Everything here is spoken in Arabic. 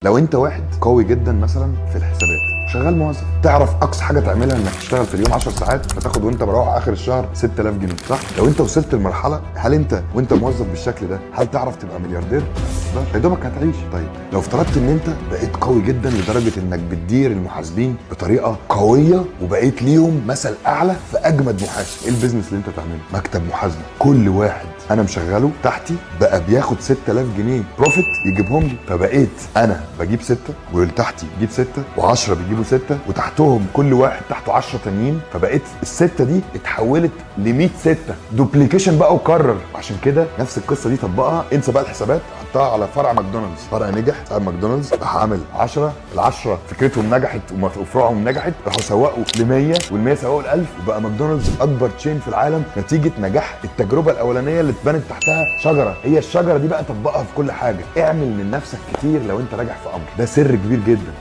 لو انت واحد قوي جدا مثلا في الحسابات، شغال موظف، تعرف اقصى حاجه تعملها انك تشتغل في اليوم 10 ساعات فتاخد وانت مروح اخر الشهر 6000 جنيه، صح؟ لو انت وصلت لمرحله، هل انت وانت موظف بالشكل ده هل تعرف تبقى ملياردير؟ لا، يا دوبك هتعيش. طيب لو افترضت ان انت بقيت قوي جدا لدرجه انك بتدير المحاسبين بطريقه قويه وبقيت ليهم مثل اعلى في اجمد محاسب، ايه البيزنس اللي انت تعمله؟ مكتب محاسبه، كل واحد انا مشغله تحتي بقى بياخد 6000 جنيه بروفيت يجيبهم لي، فبقيت انا بجيب 6 واللي تحتي يجيب 6 و10 بيجيبوا 6 وتحتهم كل واحد تحته 10 تانيين، فبقيت الستة دي اتحولت ل 100 6 دوبليكيشن بقى وكرر. عشان كده نفس القصه دي طبقها، انسى بقى الحسابات، حطها على فرع ماكدونالدز، فرع نجح صاحب ماكدونالدز راح عامل 10 ال10 فكرتهم نجحت وفروعهم نجحت، راحوا سوقوا ل 100 وال100 سوقوا ل1000 وبقى ماكدونالدز اكبر تشين في العالم نتيجه نجاح التجربه الاولانيه اللي اتبنت تحتها شجره. هي الشجره دي بقى طبقها في كل حاجه، اعمل من نفسك كتير لو انت راجع في امر، ده سر كبير جدا.